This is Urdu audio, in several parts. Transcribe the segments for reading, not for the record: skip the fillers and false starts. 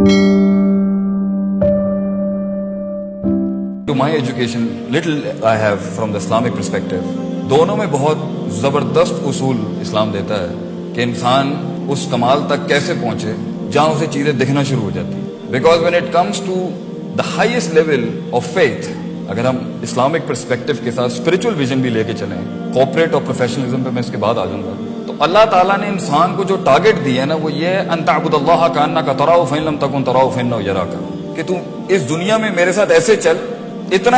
To my education, little I have from the Islamic perspective, دونوں میں بہت زبردست اصول اسلام دیتا ہے کہ انسان اس کمال تک کیسے پہنچے جہاں اسے چیزیں دکھنا شروع ہو جاتی ہیں. Because when it comes to the highest level of faith, اگر ہم اسلامک پرسپیکٹو کے ساتھ اسپرچل ویژن بھی لے کے چلیں, کوپریٹ اور پروفیشنلزم پہ میں اس کے بعد آ جاؤں گا, تو اللہ تعالیٰ نے انسان کو جو ٹارگٹ دیا ہے نا, وہ یہ ہے ان تعبد اللہ کانک تراہ فإن لم تکن تراہ فإنہ یراک, کہ تو اس دنیا میں میرے ساتھ ایسے چل, اتنا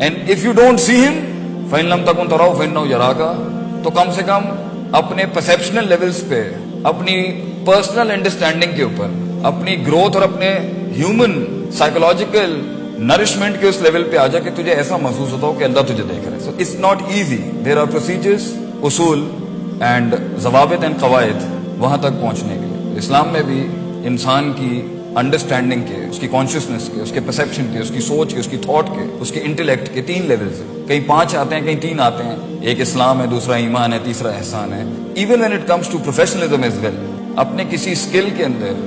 and if you don't see ہم فإن لم تکن تراہ فإنہ یراک, تو کم سے کم اپنے پرسیپشنل لیولز پہ, اپنی پرسنل انڈرسٹینڈنگ کے اوپر, اپنی گروتھ اور اپنے ہیومن سائیکولوجیکل نرشمنٹ کے اس لیول پہ آ جا کہ تجھے ایسا محسوس ہوتا ہو کہ اللہ تجھے دیکھ رہا ہے. So it's not easy, there are procedures, اصول اینڈ ضوابط اینڈ قواعد وہاں تک پہنچنے کے لیے. اسلام میں بھی انسان کی انڈرسٹینڈنگ کے, اس کی کانشیسنس کے, اس کے پرسیپشن کے, اس کی سوچ کے, اس کی تھاٹ کے, اس کے انٹلیکٹ کے 3 لیولز ہیں. کہیں 5 آتے ہیں, کہیں 3 آتے ہیں. ایک اسلام ہے, دوسرا ایمان ہے, تیسرا احسان ہے. Even when it comes to professionalism as well, اپنے کسی اسکل کے اندر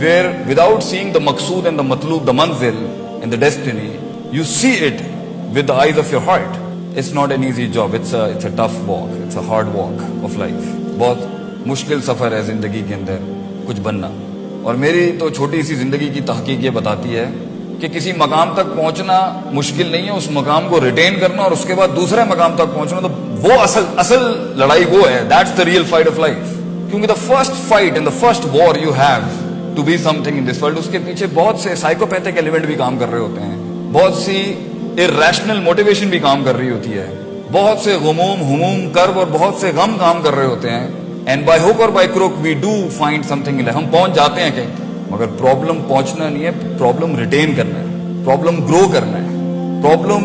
where without seeing the maqsood and the matloob, the manzil and the destiny, you see it with the eyes of your heart. It's not an easy job, it's a tough walk, it's a hard walk of life. بہت مشکل سفر ہے زندگی کے اندر کچھ بننا. اور میری تو چھوٹی سی زندگی کی تحقیق یہ بتاتی ہے کہ کسی مقام تک پہنچنا مشکل نہیں ہے, اس مقام کو ریٹین کرنا اور اس کے بعد دوسرے مقام تک پہنچنا, تو وہ اصل لڑائی وہ ہے. That's the real fight of life. کیونکہ the first fight and the first war you have to be something in this world, اس کے پیچھے بہت سے سائیکوپیتھک ایلیمنٹ بھی کام کر رہے ہوتے ہیں, بہت سی irrational موٹیویشن بھی کام کر رہی ہوتی ہے, بہت سے غموم, ہموم, کرب اور بہت سے غم کام کر رہے ہوتے ہیں. اینڈ بائی ہوک اور by crook we do find something in life. ہم پہنچ جاتے ہیں کہیں, مگر پرابلم پہنچنا نہیں ہے, پرابلم ریٹین کرنا ہے, پرابلم گرو کرنا ہے. Problem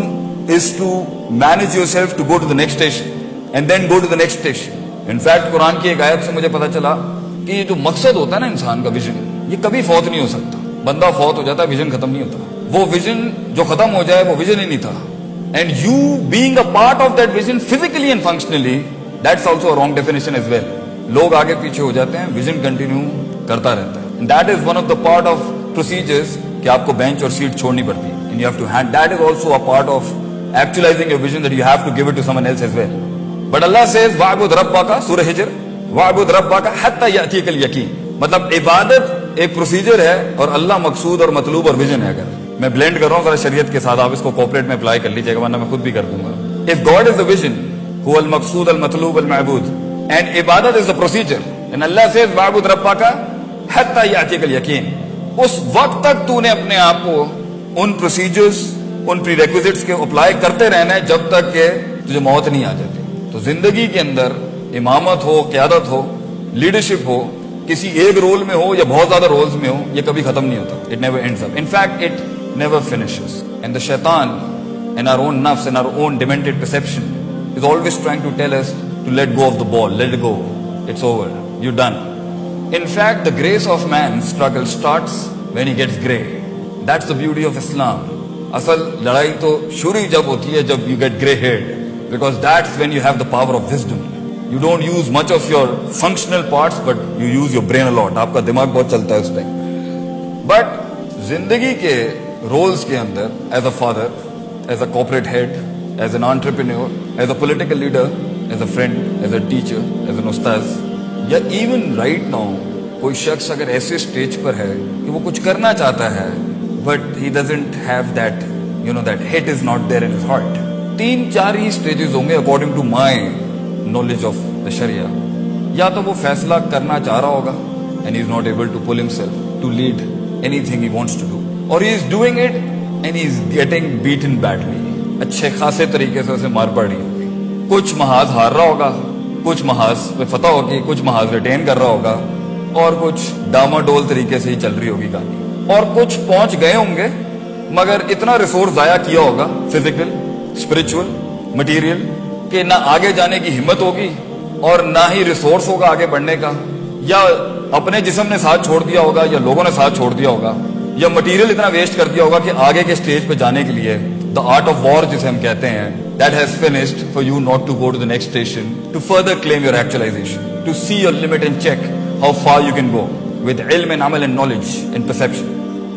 is to manage yourself to go to the next station and then go to the next station. In fact Quran کی ایک آیت سے مجھے پتا چلا کہ یہ جو مقصد ہوتا ہے نا انسان کا, ویژن, یہ کبھی فوت نہیں ہو سکتا. بندہ فوت ہو جاتا ہے, ویژن ختم نہیں ہوتا. وہ ویژن جو ختم ہو جائے وہ ویژن ہی نہیں تھا. And you being a part of that vision physically and functionally, that's also a wrong definition as well. لوگ آگے پیچھے ہو جاتے ہیں, ویژن کنٹینیو کرتا رہتا ہے. And that is one of the part of procedures کہ آپ کو بینچ اور سیٹ چھوڑنی پڑتی ہے. And you have to hand, that is also a part of actualising your vision, that you have to give it to someone else as well. But Allah says وَاعْبُدْ رَبَّكَ, سورہ ہجر, وَاعْبُدْ رَبَّكَ حَتَّى يَأْتِيَكَ الْيَقِينُ. مطلب عبادت ایک پروسیجر ہے اور اللہ مقصود اور مطلوب اور ویژن ہے. اگر میں بلینڈ کر رہا ہوں ذرا شریعت کے ساتھ, آپ اس کو کوپریٹ میں اپلائی کر لیجیے گا, ورنہ میں خود بھی کر دوں گا. If God is the vision, هو المقصود المطلوب المعبود, and عبادت is the procedure, and Allah says وَاعْبُدْ رَبَّكَ حَتَّى يَأْتِيَكَ الْيَقِينُ. اس وقت تک تو نے اپنے آپ کو ان پروسیجرز, ان پری ریکوزٹس کے اپلائی کرتے رہنا ہے جب تک کہ تجھے موت نہیں آ جاتی. تو زندگی کے اندر امامت ہو, قیادت ہو, لیڈرشپ ہو, کسی ایک رول میں ہو یا بہت زیادہ رولز میں ہو, یہ کبھی ختم نہیں ہوتا. It never ends up. In fact, it never finishes. And the shaitan and our own nafs and our own demented perception is always trying to tell us to let go of the ball, let it go. It's over. You're done. In fact, the grace of man's struggle starts when he gets gray. That's the beauty of Islam. اصل لڑائی تو شروع جب ہوتی ہے جب you get gray haired, because that's when you have the power of wisdom. You don't use much of your functional parts, but you use your brain a lot. آپ کا دماغ بہت چلتا ہے اس ٹائم. بٹ زندگی کے رولز کے اندر, as a father, as a corporate head, as an entrepreneur, as a political leader, as a friend, as a teacher, as an استاذ, یا ایون رائٹ ناؤ کوئی شخص اگر ایسے اسٹیج پر ہے کہ وہ کچھ کرنا چاہتا ہے, but he doesn't have that, you know, that hit is not there in his heart. 3-4 ہی اسٹیجز ہوں گے according to my knowledge of the Sharia. یا تو وہ فیصلہ کرنا چاہ رہا ہوگا and he is not able to pull himself to lead anything he wants to do, or he is doing it and he is getting beaten badly. اچھے خاصے طریقے سے اسے مار پڑ رہی ہوگی. کچھ محاذ ہار رہا ہوگا, کچھ محاذ پہ فتح ہوگی, کچھ محاذ ریٹین کر رہا ہوگا, اور کچھ ڈاماڈول طریقے سے ہی چل رہی ہوگی کہانی, اور کچھ پہنچ گئے ہوں گے مگر اتنا ریسورس ضائع کیا ہوگا, فزیکل, اسپرچل, مٹیریل, کہ نہ آگے جانے کی ہمت ہوگی اور نہ ہی ریسورس ہوگا آگے بڑھنے کا, یا اپنے جسم نے ساتھ چھوڑ دیا ہوگا یا لوگوں نے ساتھ چھوڑ دیا ہوگا, یا مٹیریل اتنا ویسٹ کر دیا ہوگا کہ آگے کے اسٹیج پہ جانے کے لیے دا آرٹ آف وار جسے ہم کہتے ہیں, that has finished for you not to go to the next station to further claim your actualisation. to see your limit and check how far you can go with ilm and amal and knowledge and perception.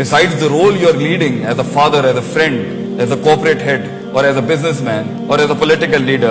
Besides the role you are leading as a father, as a friend, as a corporate head, or as a businessman, or as a political leader,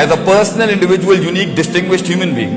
as a personal, individual, unique, distinguished human being,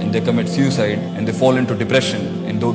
and they commit suicide, and they fall into depression, and they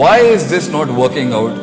Why is this not working out?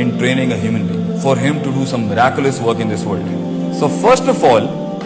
in training a human being for him to do some miraculous work in this world. So first of all,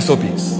SOPs,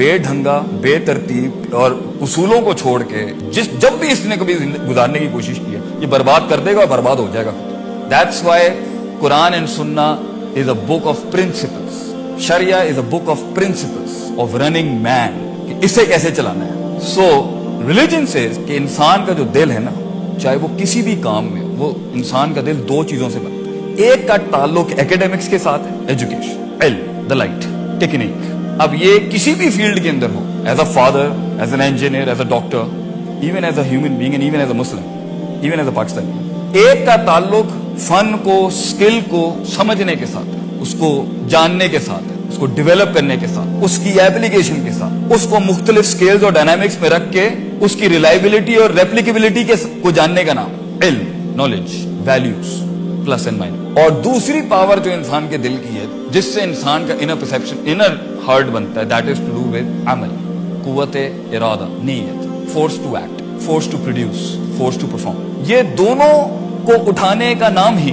بے ڈھنگا, بے ترتیب اور اصولوں کو چھوڑ کے جب بھی اس نے کبھی گزارنے کی کوشش کی ہے, یہ برباد کر دے گا اور برباد ہو جائے گا. That's why Quran and Sunnah is a book of principles. Shariah is a book of principles of running man, کہ اسے کیسے چلانا ہے. سو ریلیجن سیز کہ انسان کا جو دل ہے نا, چاہے وہ کسی بھی کام میں, وہ انسان کا دل دو چیزوں سے بنتا ہے. ایک کا تعلق ایکیڈیمکس کے ساتھ ہے, ایجوکیشن, علم, دا لائٹ, ٹیکنیک. اب یہ کسی بھی فیلڈ کے اندر ہو, as a father, as an engineer, as a doctor, even as a human being and even as a Muslim, even as a Pakistani. ایک کا تعلق فن کو, اسکل کو سمجھنے کے ساتھ ہے, اس کو جاننے کے ساتھ ہے, اس کو ڈیولپ کرنے کے ساتھ, اس کی ایپلیکیشن کے ساتھ, اس کو مختلف اسکیلز اور ڈائنامکس میں رکھ کے اس کی ریلائبلٹی اور ریپلیکیبلٹی کو جاننے کا نام علم, knowledge, values, plus and minus. اور دوسری پاور جو انسان کے دل کی ہے, جس سے انسان کا انر پرسپشن, انر ہارٹ بنتا ہے, that is to do with عمل, قوت ارادہ, نیت, force to act, force to produce, force to perform. یہ دونوں کو اٹھانے کا نام ہی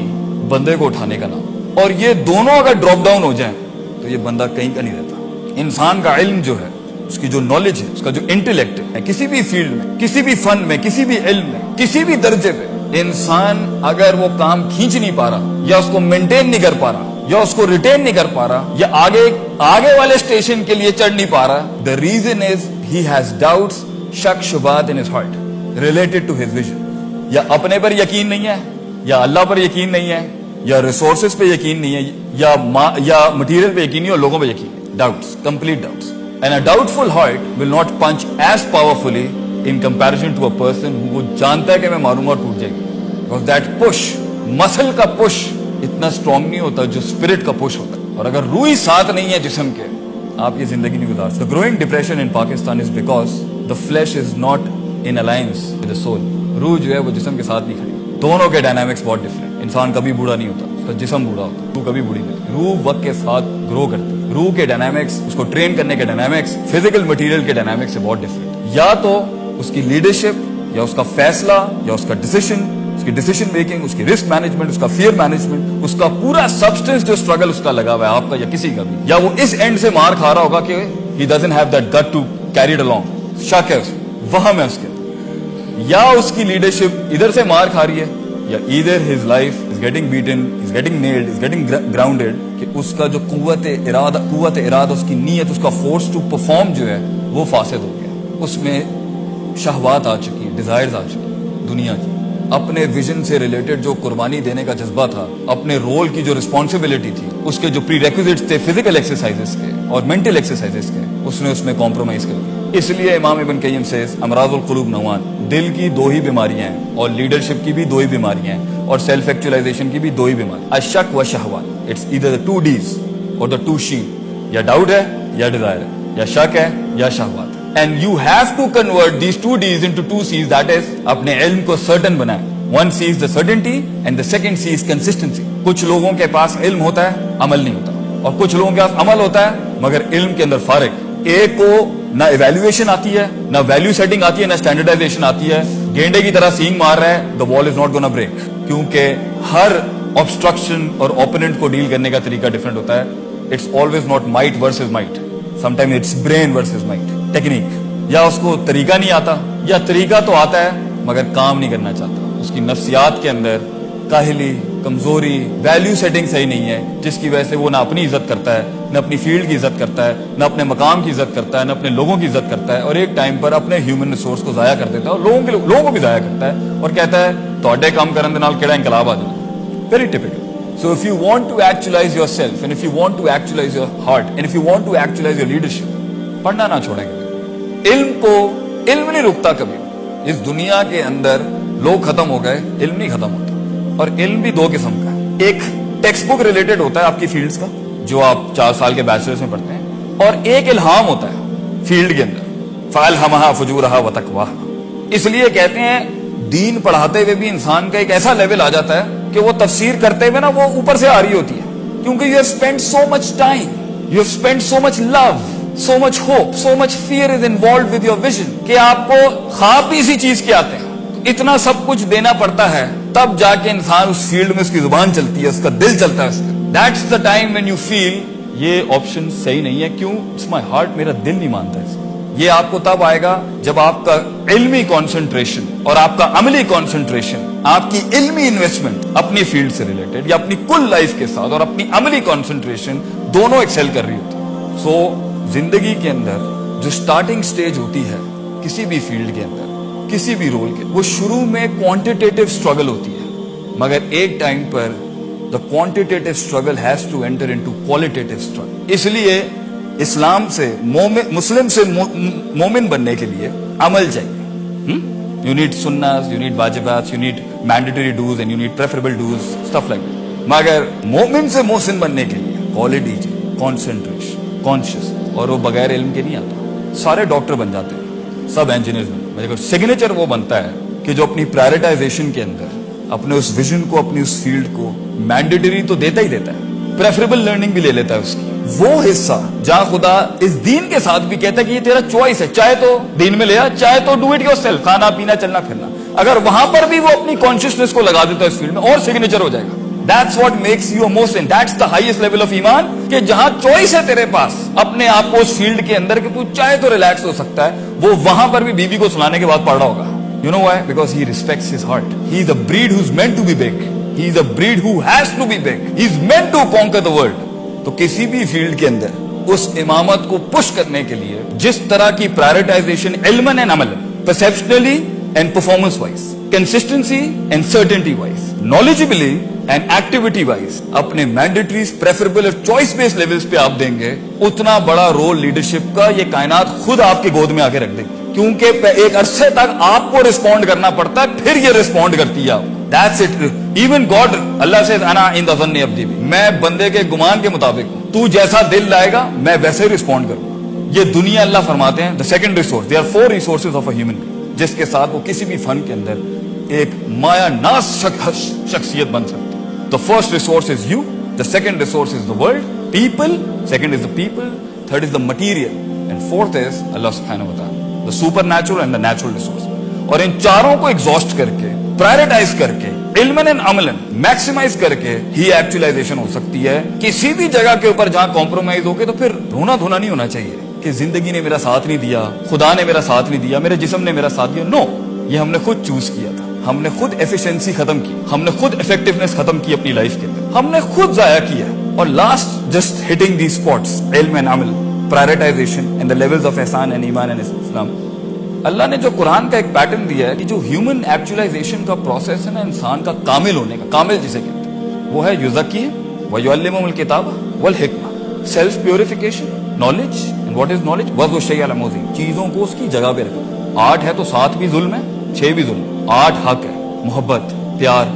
بندے کو اٹھانے کا نام. اور یہ دونوں اگر ڈراپ ڈاؤن ہو جائیں تو یہ بندہ کہیں کا نہیں رہتا. انسان کا علم جو ہے, اس کی جو نالج ہے, اس کا جو انٹلیکٹ ہے, کسی بھی فیلڈ میں, کسی بھی فن میں, کسی بھی علم میں, کسی بھی درجے پہ, انسان اگر وہ کام کھینچ نہیں پا رہا, یا اس کو مینٹین نہیں کر پا رہا, یا اس کو ریٹین نہیں کر پا رہا, یا آگے والے اسٹیشن کے لیے چڑھ نہیں پا رہا, the reason is he has doubts, شک شبہات in his heart related to his vision. یا اپنے پر یقین نہیں ہے, یا اللہ پر یقین نہیں ہے, یا ریسورسز پہ یقین نہیں ہے, یا مٹیریل پہ یقین نہیں, اور لوگوں پہ یقین ہے. Doubts, complete doubts. And a doubtful heart will not punch as powerfully in comparison to a person who وہ جانتا ہے کہ میں ماروں گا اور ٹوٹ جائے گی. because that push, مسل کا push اتنا strong نہیں ہوتا جو spirit کا push ہوتا ہے. اور اگر روح ہی ساتھ نہیں ہے جسم کے, آپ یہ زندگی نہیں گزار سکتے. The growing depression in Pakistan is because the flesh is not in alliance with the soul. روح جو ہے وہ جسم کے ساتھ نہیں کھڑی. دونوں کے ڈائنامکس بہت ڈفرینٹ. انسان کبھی بوڑھا نہیں ہوتا, اس کا جسم بوڑھا ہوتا ہے, روح کبھی بوڑھی نہیں ہوتی. روح وقت کے ساتھ گرو کرتی ہے. روح کے ڈائنامکس, اس کو ٹرین کرنے کے ڈائنامکس, فزیکل مٹیریل کے ڈائنامکس سے بہت ڈفرینٹ. یا تو اس کی لیڈرشپ, یا اس کا فیصلہ, یا اس کا ڈیسیشن, اس کی ڈیسیشن میکنگ, اس کی رسک مینجمنٹ, اس کا فیئر مینجمنٹ, اس کا پورا سبسٹنس جو اسٹرگل اس کا لگا ہوا ہے, آپ کا یا کسی کا بھی, یا وہ اس اینڈ سے مار کھا رہا ہوگا کہ he doesn't have that gut to carry it along. شک ہے, وہم ہے اس کے. یا اس کی لیڈرشپ ادھر سے مار کھا رہی ہے, یا either his life is getting beaten, is getting nailed, is getting grounded, کہ اس کا جو قوت ارادہ, اس کی نیت, اس کا فورس ٹو پرفارم جو ہے وہ فاسد ہو گیا. اس میں شہوات آ چکی ہیں, ڈیزائرز آ چکی ہیں دنیا کی. اپنے ویژن سے ریلیٹڈ جو قربانی دینے کا جذبہ تھا, اپنے رول کی جو رسپانسبلٹی تھی, اس کے جو پری ریکوزٹس تھے فزیکل ایکسرسائزز کے اور مینٹل ایکسرسائزز کے, اس نے اس میں کمپرومائز کر دیا. اس لیے امام ابن قیم سیز امراض القلوب نوعان, دل کی دو ہی بیماریاں ہیں, اور لیڈرشپ کی بھی دو ہی بیماریاں ہیں, اور سیلف ایکچولائزیشن کی بھی دو ہی بیماریاں, الشک و شہوات. اٹس ایدر the 2 Ds اور the 2 Sh. یا ڈاؤٹ ہے یا ڈیزائر ہے, یا شک ہے یا شہوات. And you have to convert these 2 Ds into 2 Cs, that is اپنے علم کو certain بنائیں. One C is the certainty and the second C is consistency. کچھ لوگوں کے پاس علم ہوتا ہے, عمل نہیں ہوتا, اور کچھ لوگوں کے پاس عمل ہوتا ہے مگر علم کے اندر فارغ. ایک کو نہ ایویلویشن آتی ہے, نہ ویلیو سیٹنگ آتی ہے, نہ اسٹینڈرڈائزیشن آتی ہے, گینڈے کی طرح سینگ مار رہا ہے, the wall is not gonna break. کیونکہ ہر obstruction اور opponent کو ڈیل کرنے کا طریقہ ڈفرنٹ ہوتا ہے. It's always not might versus might. Sometimes it's brain versus might. Technique, یا اس کو طریقہ نہیں آتا, یا طریقہ تو آتا ہے مگر کام نہیں کرنا چاہتا. اس کی نفسیات کے اندر کاہلی, کمزوری, ویلیو سیٹنگ صحیح نہیں ہے, جس کی وجہ سے وہ نہ اپنی عزت کرتا ہے, نہ اپنی فیلڈ کی عزت کرتا ہے, نہ اپنے مقام کی عزت کرتا ہے, نہ اپنے لوگوں کی عزت کرتا ہے, اور ایک ٹائم پر اپنے ہیومن ریسورس کو ضائع کر دیتا ہے, اور لوگوں کو بھی ضائع کرتا ہے, اور کہتا ہے تواڈے کام کرن دے نال کیڑا انقلاب آ جائے. Very typical. So if you want to actualize yourself, and if you want to actualize your heart, and if you want to actualize your leadership, پڑھنا نہ چھوڑیں گے. علم نہیں رکتا کبھی. اس دنیا کے اندر لوگ ختم ہو گئے, علم نہیں ختم ہوتا. اور علم بھی 2 قسم کا ہے. ایک ٹیکسٹ بک ریلیٹڈ ہوتا ہے آپ کی فیلڈز کا, جو آپ 4 سال کے بیچلرز میں پڑھتے ہیں, اور ایک الہام ہوتا ہے فیلڈ کے اندر, فَأَلْهَمَهَا فُجُورَهَا وَتَقْوَاهَا. اس لیے کہتے ہیں دین پڑھاتے ہوئے بھی انسان کا ایک ایسا لیول آ جاتا ہے کہ وہ تفسیر کرتے ہوئے نا وہ اوپر سے آ رہی ہوتی ہے, کیونکہ you have spend so much time, you have spend so much love, so much hope, so much fear is involved with your vision, کہ آپ کو خواب بھی اسی چیز کے آتے ہیں. اتنا سب کچھ دینا پڑتا ہے تب جا کے انسان اس فیلڈ میں اس کی زبان چلتی ہے, اس کا دل چلتا ہے اس کا. That's the time when you feel یہ آپشن صحیح نہیں ہے. کیوں؟ اٹس مائی ہارٹ, میرا دل نہیں مانتا ہے. یہ آپ کو تب آئے گا جب آپ کا علمی کانسنٹریشن اور آپ کا عملی کانسنٹریشن, آپ کی علمی انویسٹمنٹ اپنی فیلڈ سے ریلیٹڈ یا اپنی کل لائف کے ساتھ اور اپنی عملی کانسنٹریشن دونوں ایکسل کر رہی ہوتی. سو زندگی کے اندر جو سٹارٹنگ سٹیج ہوتی ہے کسی بھی فیلڈ کے اندر, کسی بھی رول کے, وہ شروع میں کوانٹیٹیو اسٹرگل ہوتی ہے, مگر ایک time per the quantitative struggle has to enter into qualitative struggle. اس لیے اسلام سے مسلم سے مومن بننے کے لیے عمل چاہیے. You need sunnahs, you need wajibats, you need mandatory dues and you need preferable dues, stuff like that. مگر مومن سے محسن بننے کے لیے quality چاہیے, concentration, conscious, اور وہ بغیر علم کے نہیں آتا. سارے ڈاکٹر بن جاتے ہیں, سب انجینئرز بن جاتے ہیں, مگر سگنیچر وہ بنتا ہے کہ جو اپنی پرائرٹائزیشن کے اندر اپنے اس ویژن کو, اپنی اس فیلڈ کو مینڈیٹری تو دیتا ہی دیتا ہے, پریفریبل لرننگ بھی لے لیتا ہے اس کی. وہ حصہ جہاں خدا اس دین کے ساتھ بھی کہتا ہے کہ یہ تیرا چوائس ہے, چاہے تو دین میں لے آ, چاہے تو ڈو اٹ یور سیلف, کھانا پینا چلنا پھرنا. اگر وہاں پر بھی وہ اپنی کانشیسنیس کو لگا دیتا ہے اس فیلڈ میں, اور سگنیچر ہو جائے گا. That's what makes you a Mohsin. That's the highest level of ایمان, کہ جہاں چوائس ہے تیرے پاس اپنے آپ کو اس فیلڈ کے اندر کہ تو چاہے تو ریلیکس ہو سکتا ہے, وہ وہاں پر بھی بیوی کو سلانے کے بعد پڑھ رہا ہوگا. You know why? Because he respects his heart. He is a breed who's meant to be big. He is a breed who has to be big. He is meant to conquer the world. تو کسی بھی فیلڈ کے اندر اس امامت کو پش کرنے کے لیے جس طرح کی پرائرٹائزیشن علماً اینڈ عملاً, perceptionally and performance wise, consistency and certainty wise, knowledgeably and activity wise اپنے مینڈیٹریز, پریفریبل اور چوائس بیس لیولز پہ آپ دیں گے, اتنا بڑا رول لیڈرشپ کا یہ کائنات خود آپ کی گود میں آ کے رکھ دے گی. کیونکہ ایک عرصے تک آپ کو رسپونڈ کرنا پڑتا ہے, پھر یہ رسپونڈ کرتی ہے آپ. That's it. Even God, Allah says انا عند ظن عبدی بی, میں بندے کے گمان کے مطابق ہوں, تو جیسا دل لائے گا میں ویسے ہی رسپونڈ کروں. یہ دنیا اللہ فرماتے ہیں the second resource. There are 4 resources of a human being, جس کے ساتھ وہ کسی بھی فن کے اندر ایک مایا ناز شخصیت بن سکتی. The first resource is you, the second resource is the world, people, second is the people, third is the material, and fourth is Allah subhanahu wa ta'ala, the supernatural and the natural resource. اور ان چاروں کو ایگزاسٹ کر کے, پرائرٹائز کر کے, علماً اینڈ عملاً میکسیمائز کر کے ہی ایکچولائزیشن ہو سکتی ہے. کسی بھی جگہ کے اوپر جہاں کمپرومائز ہو کے تو پھر رونا دھونا نہیں ہونا چاہیے کہ زندگی نے میرا ساتھ نہیں دیا, خدا نے میرا ساتھ نہیں دیا, میرے جسم نے میرا ساتھ دیا. نو, یہ ہم نے خود چوز کیا تھا, ہم نے خود ایفیشنسی ختم کی, ہم نے خود افیکٹونیس ختم کی اپنی لائف کے اندر, ہم نے خود ضائع کیا. اور last just hitting the spots, علم اینڈ عمل, prioritisation and the levels of احسان اینڈ ایمان اینڈ اسلام. اللہ نے جو قرآن کا ایک پیٹرن دیا ہے کہ جو ہیومن ایکچولائزیشن کا پروسیس ہے نا, انسان کا کامل ہونے کا, کامل جسے کہتے ہیں, وہ ہے یزکی ویعلمہم الکتاب والحکمہ, self purification, knowledge. And what is knowledge? وضع الشیء علی موضعہ, چیزوں کو اس کی جگہ پہ رکھنا. 8 ہے تو 7 بھی ظلم ہے, 6 بھی ظلم. 8 حق ہے, محبت, پیار,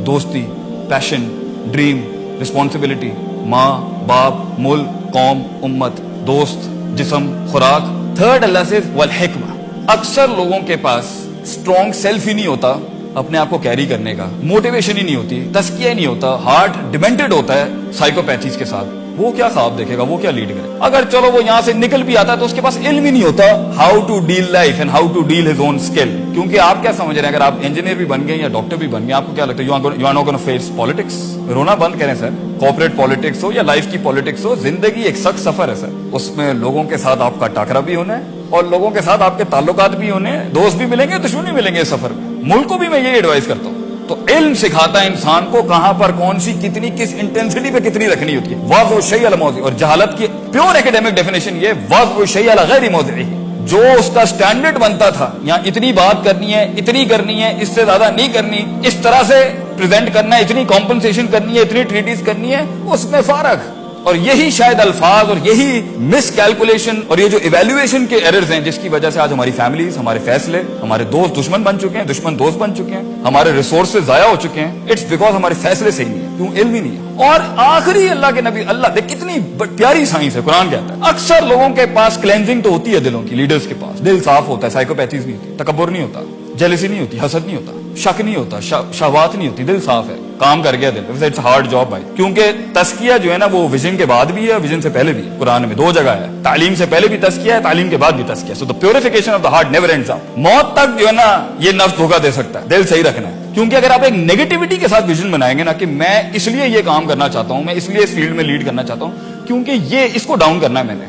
دوستی, پیشن, ڈریم, رسپانسبلٹی, ماں باپ, ملک, قوم, امت, دوست, جسم, خوراک. 3rd اللہ سے والحکمہ. اکثر لوگوں کے پاس اسٹرانگ سیلف ہی نہیں ہوتا اپنے آپ کو کیری کرنے کا, موٹیویشن ہی نہیں ہوتی, تزکیہ ہی نہیں ہوتا, ہارٹ ڈیمنٹڈ ہوتا ہے سائیکوپیتھیز کے ساتھ. وہ کیا خواب دیکھے گا, وہ کیا لیڈ کرے. اگر چلو وہ یہاں سے نکل بھی آتا ہے تو اس کے پاس علم ہی نہیں ہوتا how to deal life and how to deal his own skill. کیونکہ آپ کیا سمجھ رہے ہیں, اگر آپ انجینئر بھی بن گئے یا ڈاکٹر بھی بن گئے, آپ کو کیا لگتا ہے you are not gonna face politics. رونا بند کریں سر, کارپوریٹ پالیٹکس ہو یا لائف کی پالیٹکس ہو, زندگی ایک سخت سفر ہے سر. اس میں لوگوں کے ساتھ آپ کا ٹاکرا بھی ہونا ہے اور لوگوں کے ساتھ آپ کے تعلقات بھی ہونے, دوست بھی ملیں گے, دشمن بھی ملیں گے اس سفر میں. ملک کو بھی میں یہ ایڈوائز کرتا ہوں. تو علم سکھاتا ہے انسان کو کہاں پر کون سی کتنی, کس انٹینسٹی پہ کتنی رکھنی ہوتی ہے. وضع الشیء علی موضعہ. اور جہالت کی پیور ایکیڈیمک ڈیفینیشن یہ وضع الشیء علی غیر موضعہ. جو اس کا سٹینڈرڈ بنتا تھا, یہاں اتنی بات کرنی ہے, اتنی کرنی ہے, اس سے زیادہ نہیں کرنی, اس طرح سے پریزنٹ کرنا ہے, اتنی کمپنسیشن کرنی ہے, اتنی ٹریٹیز کرنی ہے, اس میں فارغ. اور یہی شاید الفاظ اور یہی مس کیلکولیشن اور یہ جو ایویلویشن کے ایررز ہیں جس کی وجہ سے آج ہماری فیملیز, ہمارے فیصلے, ہمارے دوست دشمن بن چکے ہیں, دشمن دوست بن چکے ہیں, ہمارے ریسورسز ضائع ہو چکے ہیں. اٹس بیکاز ہمارے فیصلے صحیح نہیں ہے. کیوں؟ علم ہی نہیں ہے. اور آخری اللہ کے نبی, اللہ دیکھ کتنی پیاری سائنس ہے, قرآن کہتا ہے اکثر لوگوں کے پاس کلینزنگ تو ہوتی ہے دلوں کی, لیڈرز کے پاس دل صاف ہوتا ہے, سائیکوپیتھیز نہیں ہوتی, تکبر نہیں ہوتا, جیلسی نہیں ہوتی, حسد نہیں ہوتا, شک نہیں ہوتا, شہوات نہیں ہوتی, دل صاف ہے, کام کر گیا دل. اٹس ہارڈ جاب بھائی, کیونکہ تزکیہ جو ہے نا وہ ویژن کے بعد بھی ہے, ویژن سے پہلے بھی. قرآن میں 2 جگہ ہے, تعلیم سے پہلے بھی تزکیہ ہے, تعلیم کے بعد بھی تزکیہ. So the purification of the heart never ends up. موت تک جو ہے نا یہ نفس دھوکہ دے سکتا ہے, دل صحیح رکھنا ہے. کیونکہ اگر آپ ایک نیگیٹیوٹی کے ساتھ ویژن بنائیں گے نا کہ میں اس لیے یہ کام کرنا چاہتا ہوں, میں اس لیے اس فیلڈ میں لیڈ کرنا چاہتا ہوں کیونکہ یہ اس کو ڈاؤن کرنا ہے میں نے,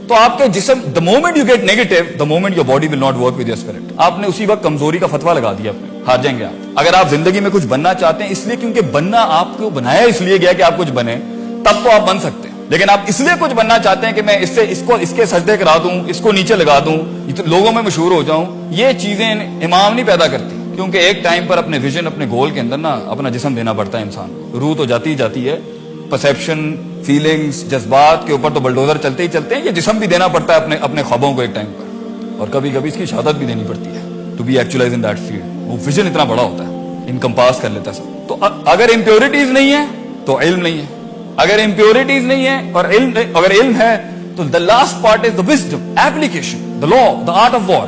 تو آپ کے جسم the moment you get negative, the moment your body will not work with your spirit. آپ نے اسی وقت کمزوری کا فتویٰ لگا دیا, ہار جائیں گے آپ. اگر آپ زندگی میں کچھ بننا چاہتے ہیں اس لیے کیونکہ بننا آپ کو بنایا اس لیے گیا کہ آپ کچھ بنے, تب تو آپ بن سکتے ہیں. لیکن آپ اس لیے کچھ بننا چاہتے ہیں کہ میں اس کے سجدے کرا دوں, اس کو نیچے لگا دوں, لوگوں میں مشہور ہو جاؤں, یہ چیزیں امام نہیں پیدا کرتی. کیونکہ ایک ٹائم پر اپنے ویژن, اپنے گول کے اندر نا اپنا جسم دینا پڑتا ہے انسان کو. روح تو جاتی ہے, پرسیپشن, فیلنگز, جذبات کے اوپر تو بلڈوزر چلتے ہی چلتے ہیں, یہ جسم بھی دینا پڑتا ہے اپنے خوابوں کو ایک ٹائم پر, اور کبھی کبھی اس کی شہادت بھی دینی پڑتی ہے to be actualise in that field. وہ ویژن اتنا بڑا ہوتا ہے, انکمپاس کر لیتا ہے سب. تو اگر امپیورٹیز نہیں ہے تو علم نہیں ہے, اگر امپیورٹیز نہیں ہے اور اگر علم ہے تو the last part is the wisdom, application, the law, the art of war.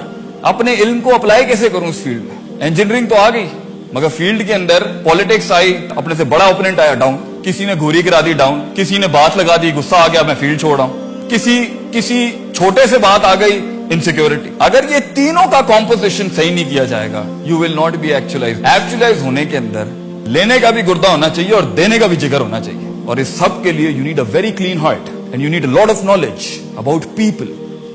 اپنے علم کو اپلائی کیسے کروں اس فیلڈ میں. انجینئرنگ تو آ گئی مگر فیلڈ کے اندر پالیٹکس آئی, اپنے سے بڑا اوپوننٹ آیا ڈاؤن, کسی نے گھوری کرا دی ڈاؤن, کسی نے بات لگا دی, غصہ آ گیا میں فیلڈ چھوڑ رہا ہوں, کسی چھوٹے سے بات آ گئی, انسیکیورٹی. اگر یہ تینوں کا کمپوزیشن صحیح نہیں کیا جائے گا you will not be actualised. Actualise ہونے کے اندر لینے کا بھی گردہ ہونا چاہیے اور دینے کا بھی جگر ہونا چاہیے, اور اس سب کے لیے you need a very clean heart and you need a lot of knowledge about people,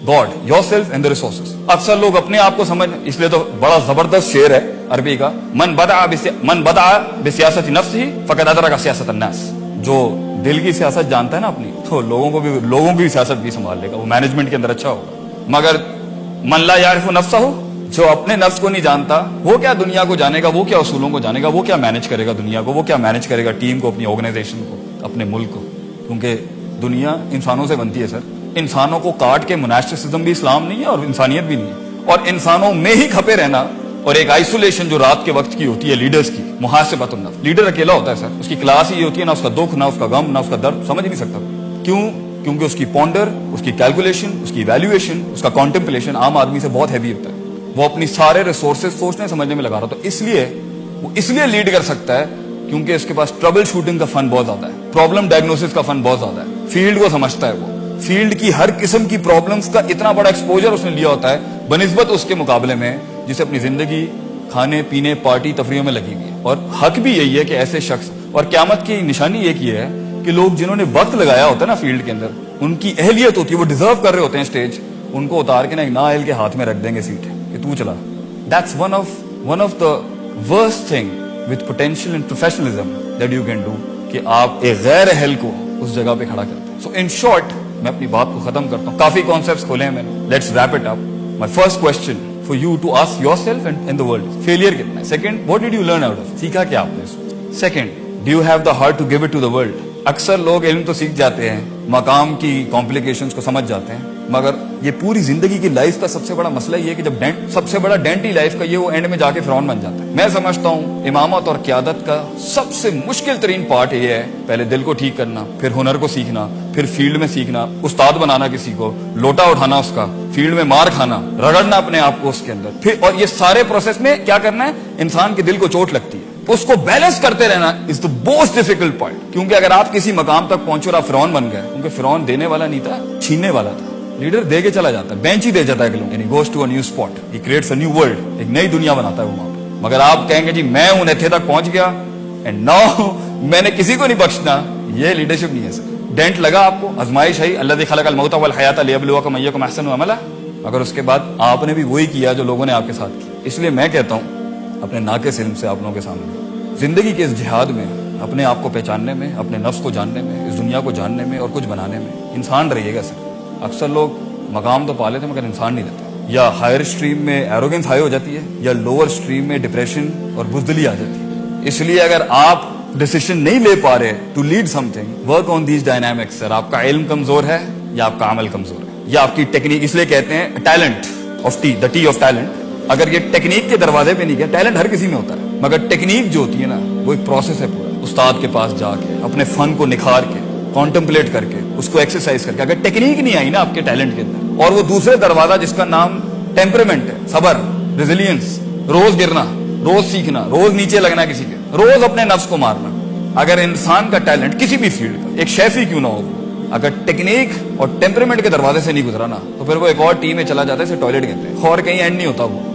God, your self and the resources. اکثر لوگ اپنے آپ کو سمجھ, اس لیے تو بڑا زبردست شعر ہے عربی کا, من بدع بسیاست نفسہ فقد ادرک سیاست الناس. جو دل کی سیاست جانتا ہے نا اپنی, تو لوگوں کی سیاست بھی سنبھال لے گا, وہ مینجمنٹ کے اندر اچھا ہوگا. مگر من لا یعرف نفسہ, جو اپنے نفس کو نہیں جانتا, وہ کیا دنیا کو جانے گا, وہ کیا اصولوں کو جانے گا, وہ کیا مینج کرے گا دنیا کو, وہ کیا مینج کرے گا ٹیم کو, اپنی آرگنائزیشن کو, اپنے ملک کو. کیونکہ دنیا انسانوں سے بنتی ہے سر. انسانوں کو کاٹ کے مناسٹسزم بھی اسلام نہیں ہے اور انسانیت بھی نہیں ہے, اور انسانوں میں ہی کھپے رہنا اور ایک آئسولیشن جو رات کے وقت کی ہوتی ہے لیڈرز کی, محاسبۃ النفس. لیڈر اکیلا ہوتا ہے سر, اس کی کلاس ہی ہوتی ہے, نہ اس کا دکھ, نہ اس کا غم, نہ اس کا درد سمجھ نہیں سکتا. کیوں؟ کیونکہ اس کی پونڈر, اس کی کیلکولیشن, اس کی ایویلویشن, اس کا کانٹمپلیشن عام آدمی سے بہت ہیوی ہوتا ہے. وہ اپنی سارے ریسورسز سوچنے سمجھنے میں لگا رہا, تو اس لیے لیڈ کر سکتا ہے کیونکہ اس کے پاس ٹربل شوٹنگ کا فن بہت زیادہ ہے, پرابلم ڈائگنوسس کا فن بہت زیادہ ہے. فیلڈ کو سمجھتا ہے, وہ فیلڈ کی ہر قسم کی پرابلمس کا اتنا بڑا ایکسپوجر اس نے لیا ہوتا ہے بنسبت اس کے مقابلے میں جسے اپنی زندگی کھانے پینے پارٹی تفریحوں میں لگی ہوئی ہے. اور حق بھی یہی ہے کہ ایسے شخص, اور قیامت کی نشانی ایک یہ ہے کہ لوگ جنہوں نے وقت لگایا ہوتا ہے نا فیلڈ کے اندر, ان کی اہلیت ہوتی ہے, وہ ڈیزرو کر رہے ہوتے ہیں اسٹیج, ان کو اتار کے نا ایک نااہل کے ہاتھ میں رکھ دیں گے سیٹ کہ تو چلا. That's one of the worst thing with potential and professionalism that you can do, کہ آپ ایک غیر اہل کو اس جگہ پہ کھڑا کرتے ہیں. So in short, میں اپنی بات کو ختم کرتا ہوں, کافی کانسیپٹس کھولے ہیں میں نے. Let's wrap it up. My first question for you to ask yourself and the world, failure کتنا ہے. Second, what did you learn out of it? سیکھا کیا آپ نے اس میں. Second, do you have the heart to give it to the world? اکثر لوگ علم تو سیکھ جاتے ہیں, مقام کی کمپلیکیشنز کو سمجھ جاتے ہیں, مگر یہ پوری زندگی کی لائف کا سب سے بڑا مسئلہ یہ ہے کہ جب سب سے بڑا ڈینٹ ہی لائف کا یہ, وہ اینڈ میں جا کے فرعون بن جاتا ہے. میں سمجھتا ہوں امامت اور قیادت کا سب سے مشکل ترین پارٹ یہ ہے, پہلے دل کو ٹھیک کرنا, پھر ہنر کو سیکھنا, پھر فیلڈ میں سیکھنا, استاد بنانا کسی کو, لوٹا اٹھانا اس کا, فیلڈ میں مار کھانا, رگڑنا اپنے آپ کو اس کے اندر, پھر اور یہ سارے پروسیس میں کیا کرنا ہے, انسان کے دل کو چوٹ لگتی ہے, اس کو بیلنس کرتے رہنا از دا موسٹ ڈیفیکلٹ پوائنٹ. کیونکہ اگر آپ کسی مقام تک پہنچے اور آپ فرعون بن گئے, کیونکہ فرعون دینے والا نہیں تھا, چھیننے والا تھا. لیڈر دے کے چلا جاتا ہے, بینچ ہی دے جاتا ہے کہ یعنی goes to a new spot, he creates a new world, ایک نئی دنیا بناتا ہے وہ وہاں پہ. مگر آپ کہیں گے جی میں ہوں ایتھے تک پہنچ گیا اینڈ ناؤ میں نے کسی کو نہیں بخشنا, یہ لیڈرشپ نہیں ہے سر. ڈینٹ لگا آپ کو, آزمائش ہے, الذی خلق الموت والحیات لیبلوکم ایکم احسن عملا, مگر اس کے بعد آپ نے بھی وہی کیا جو لوگوں نے آپ کے ساتھ کیا. اس لیے میں کہتا ہوں اپنے ناقص علم سے آپ لوگوں کے سامنے, زندگی کے اس جہاد میں اپنے آپ کو پہچاننے میں, اپنے نفس کو جاننے میں, اس دنیا کو جاننے میں اور کچھ بنانے میں انسان رہیے گا سر. اکثر لوگ مقام تو پا لیتے مگر انسان نہیں رہتے. یا ہائر اسٹریم میں ایروگنس ہائی ہو جاتی ہے, یا لوور اسٹریم میں ڈپریشن اور بزدلی آ جاتی ہے. اس لیے اگر آپ ڈیسیشن نہیں لے پا رہے to lead something, work on these dynamics. Sir آپ کا علم کمزور ہے یا آپ کا عمل کمزور ہے, یا آپ کی ٹیکنیک, اس لیے کہتے ہیں talent of T, the T of talent. اگر یہ ٹیکنیک کے دروازے پہ نہیں گیا, ٹیلنٹ ہر کسی میں ہوتا ہے, مگر ٹیکنیک جو ہوتی ہے نا وہ ایک پروسیس ہے پورا. استاد کے پاس جا کے اپنے فن کو نکھار کے, کانٹمپلیٹ کر کے, اس کو ایکسرسائز کر کے, اگر ٹیکنیک نہیں آئی نا آپ کے ٹیلنٹ کے اندر, اور وہ دوسرے دروازہ جس کا نام ٹیمپرمنٹ ہے, صبر, ریزیلینس, روز گرنا, روز سیکھنا, روز نیچے لگنا کسی کے, روز اپنے نفس کو مارنا. اگر انسان کا ٹیلنٹ کسی بھی فیلڈ کا, ایک شیف ہی کیوں نہ ہو, اگر ٹیکنیک اور ٹیمپرمنٹ کے دروازے سے نہیں گزرا نا, تو پھر وہ ایک اور ٹیم میں چلا جاتا ہے, اسے ٹوائلٹ کہتے ہیں, اور کہیں اینڈ نہیں ہوتا.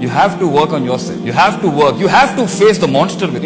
You have to work on yourself. You have to work. You have to face the monster.